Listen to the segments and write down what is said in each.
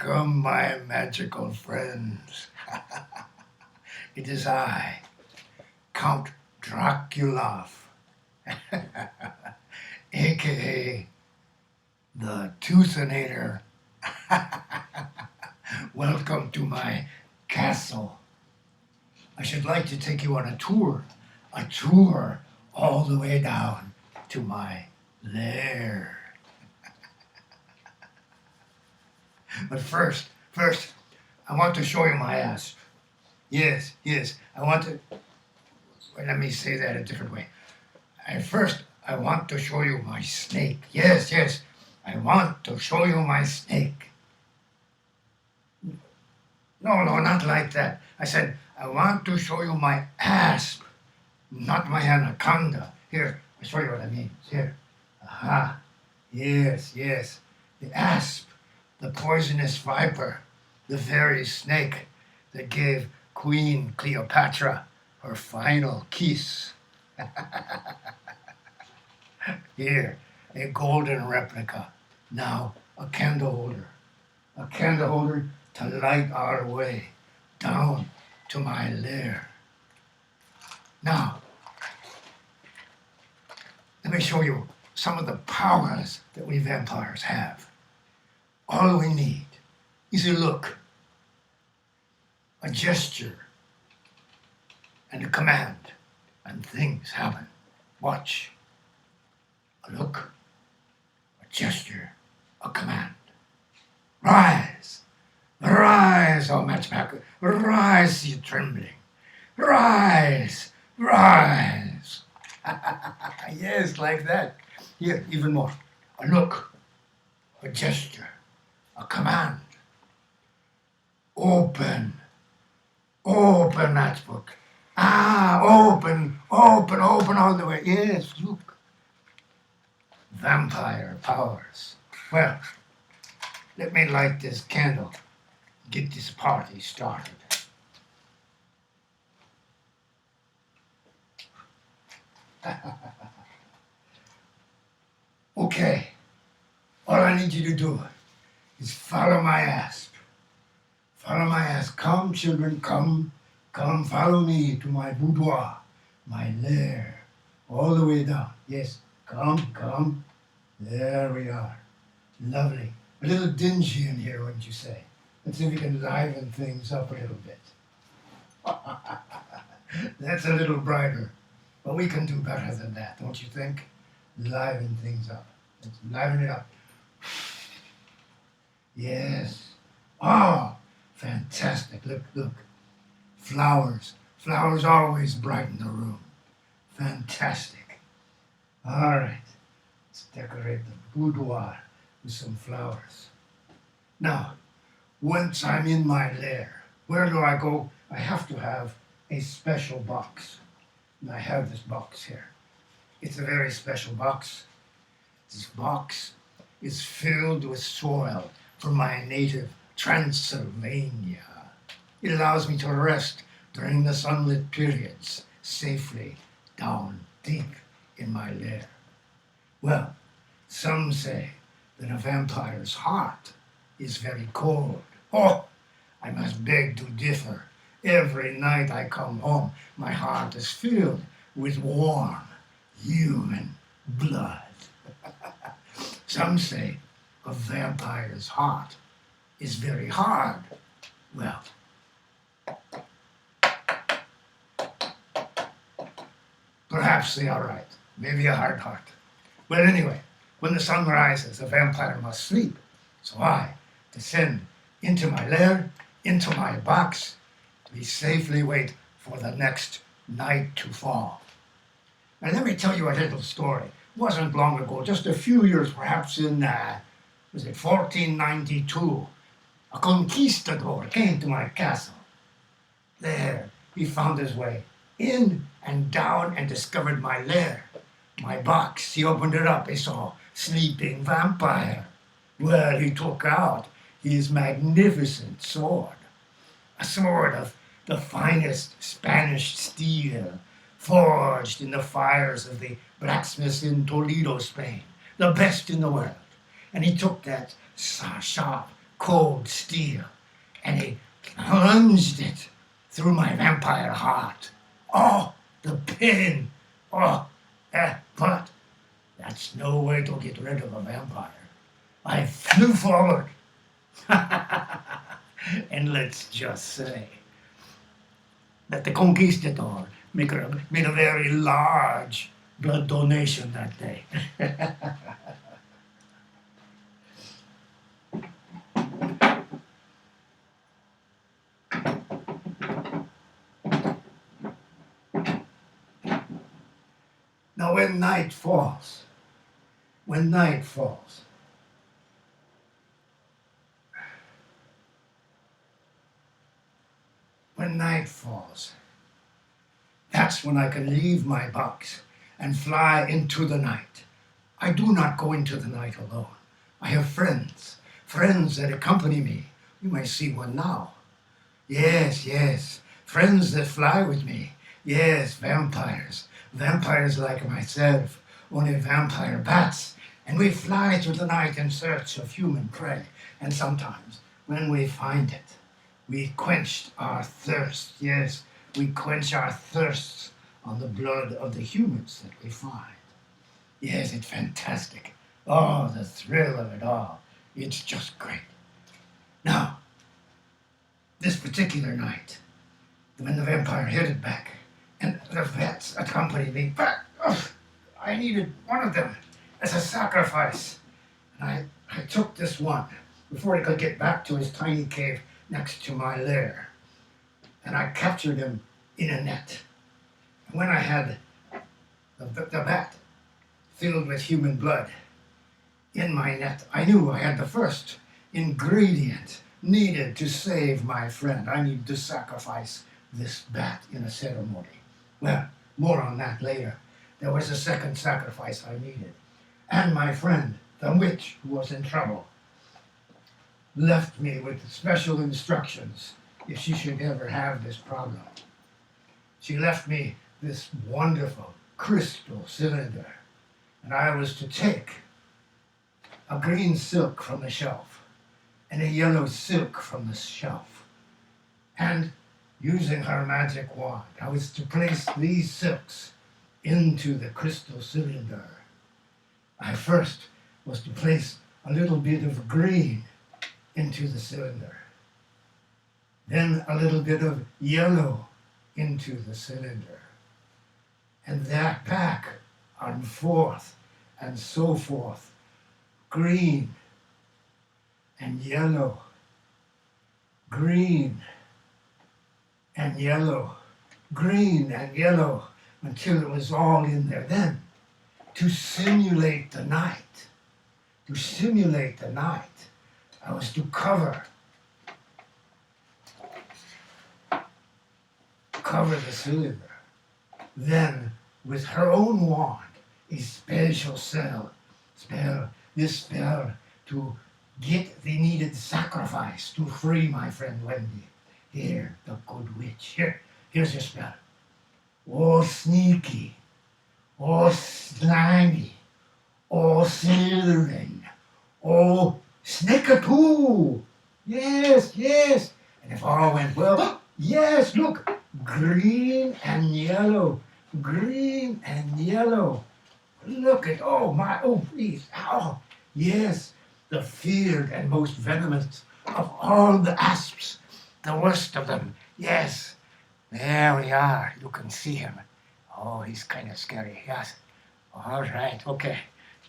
Welcome, my magical friends. It is I, Count Dracula, aka the Toothinator. Welcome to my castle. I should like to take you on a tour all the way down to my lair. But first, I want to show you my ass. Yes, I want to. Well, let me say that a different way. I want to show you my snake. Yes, I want to show you my snake. No, not like that. I said, I want to show you my asp, not my anaconda. Here, I'll show you what I mean. Here. Aha. Yes. The asp, the poisonous viper, the very snake that gave Queen Cleopatra her final kiss. Here, a golden replica. Now, a candle holder. A candle holder to light our way down to my lair. Now, let me show you some of the powers that we vampires have. All we need is a look, a gesture, and a command, and things happen. Watch. A look, a gesture, a command. Rise, oh matchmaker, rise, you trembling. Rise. Yes, like that. Here, even more. A look, a gesture, a command. Open that book. Open all the way. Yes, look. Vampire powers. Well, let me light this candle. Get this party started. Okay. All I need you to do is follow my asp. Follow my asp. Come, children, come. Come, follow me to my boudoir, my lair, all the way down. Yes, come. There we are. Lovely. A little dingy in here, wouldn't you say? Let's see if we can liven things up a little bit. That's a little brighter. But we can do better than that, don't you think? Liven things up. Let's liven it up. Yes. Oh, fantastic. Look. Flowers always brighten the room. Fantastic. All right. Let's decorate the boudoir with some flowers. Now, once I'm in my lair, where do I go? I have to have a special box. And I have this box here. It's a very special box. This box is filled with soil from my native Transylvania. It allows me to rest during the sunlit periods safely down deep in my lair. Well, some say that a vampire's heart is very cold. Oh, I must beg to differ. Every night I come home, my heart is filled with warm human blood. Some say a vampire's heart is very hard. Well, perhaps they are right. Maybe a hard heart. Well, anyway, when the sun rises, a vampire must sleep. So I descend into my lair, into my box, to safely wait for the next night to fall. Now let me tell you a little story. It wasn't long ago, just a few years, perhaps in, was it 1492? A conquistador came to my castle. There, he found his way in and down and discovered my lair, my box. He opened it up. He saw sleeping vampire. Well, he took out his magnificent sword, a sword of the finest Spanish steel, forged in the fires of the blacksmiths in Toledo, Spain, the best in the world. And he took that sharp, cold steel, and he plunged it through my vampire heart. Oh, the pain! Oh, but that's no way to get rid of a vampire. I flew forward, and let's just say that the conquistador made a very large blood donation that day. Now, when night falls, when night falls, that's when I can leave my box and fly into the night. I do not go into the night alone. I have friends that accompany me. You may see one now. Yes, friends that fly with me. Yes, vampires like myself, only vampire bats. And we fly through the night in search of human prey. And sometimes, when we find it, we quench our thirst. Yes, we quench our thirsts on the blood of the humans that we find. Yes, it's fantastic. Oh, the thrill of it all. It's just great. Now, this particular night, when the vampire headed back, and the vets accompanied me back, I needed one of them as a sacrifice. And I took this one before he could get back to his tiny cave next to my lair. And I captured him in a net. And when I had the bat filled with human blood in my net, I knew I had the first ingredient needed to save my friend. I needed to sacrifice this bat in a ceremony. Well, more on that later. There was a second sacrifice I needed. And my friend, the witch who was in trouble, left me with special instructions if she should ever have this problem. She left me this wonderful crystal cylinder, and I was to take a green silk from the shelf and a yellow silk from the shelf, and using her magic wand, I was to place these silks into the crystal cylinder. I first was to place a little bit of green into the cylinder, then a little bit of yellow into the cylinder, and that back and forth and so forth, green and yellow, green and yellow, green and yellow, until it was all in there. Then, to simulate the night, I was to cover the cylinder. Then, with her own wand, a special spell to get the needed sacrifice to free my friend Wendy. Here, the good witch. Here's your spell. Oh, sneaky. Oh, slimy. Oh, slithering. Oh, snickatoo. Yes. And if all went well, yes, look, green and yellow. Green and yellow. Look at, please, yes, the feared and most venomous of all the asps, the worst of them, yes. There we are, you can see him. Oh, he's kind of scary, yes. All right, okay.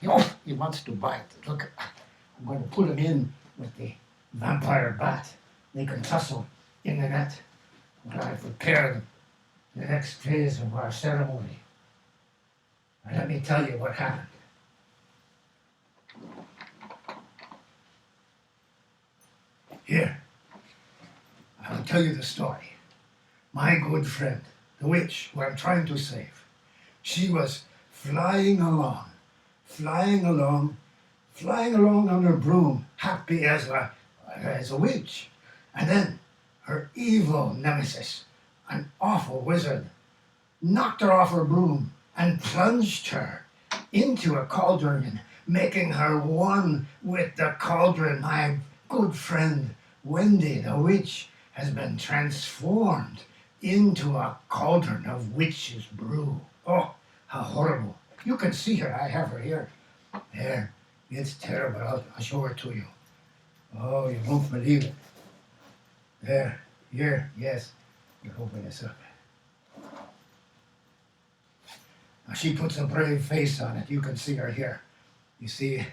He wants to bite. Look, I'm going to put him in with the vampire bat. They can tussle in the net while I prepare the next phase of our ceremony. And let me tell you what happened. Here, I will tell you the story. My good friend, the witch who I'm trying to save, she was flying along on her broom, happy as a witch. And then her evil nemesis, an awful wizard, knocked her off her broom and plunged her into a cauldron, making her one with the cauldron. My good friend Wendy the witch has been transformed into a cauldron of witch's brew. Oh, how horrible. You can see her. I have her here. There. It's terrible. I'll show her to you. Oh, you won't believe it. There. Here. Yes. You open this up. Now she puts a brave face on it. You can see her here. You see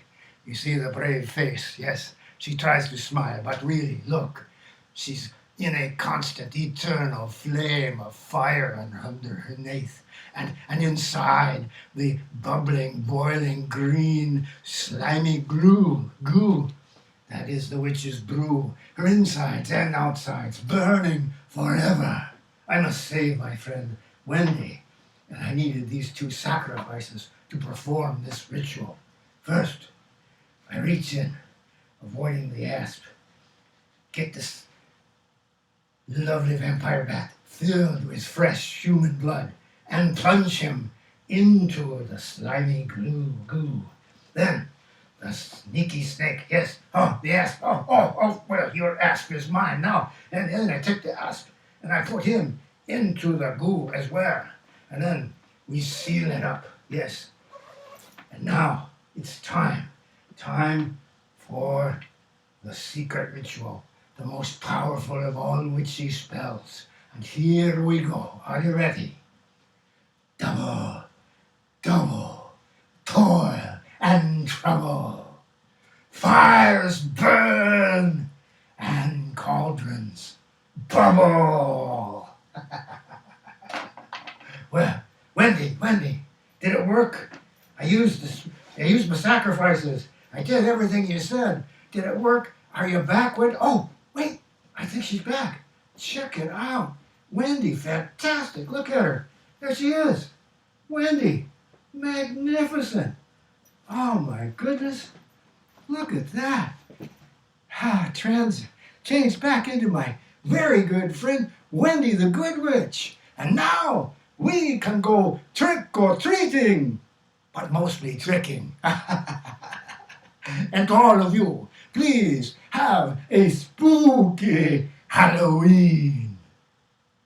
the brave face. Yes. She tries to smile, but really, look. She's in a constant, eternal flame of fire underneath. And inside, the bubbling, boiling, green, slimy goo. That is the witch's brew. Her insides and outsides burning forever. I must save my friend Wendy, and I needed these 2 sacrifices to perform this ritual. First, I reach in, avoiding the asp, get this lovely vampire bat filled with fresh human blood, and plunge him into the slimy goo. Then, the sneaky snake, yes, the asp, well, your asp is mine now. And then I took the asp, and I put him into the goo as well. And then we seal it up, yes. And now, it's time for the secret ritual, the most powerful of all witchy spells. And here we go. Are you ready? Double, toil and trouble. Fires burn and cauldrons bubble. Well, Wendy, did it work? I used my sacrifices. I did everything you said. Did it work? Are you back, Wendy? Oh, wait, I think she's back. Check it out. Wendy, fantastic. Look at her. There she is. Wendy, magnificent. Oh my goodness. Look at that. Changed back into my very good friend, Wendy the Good Witch. And now we can go trick-or-treating, but mostly tricking. And to all of you, please have a spooky Halloween.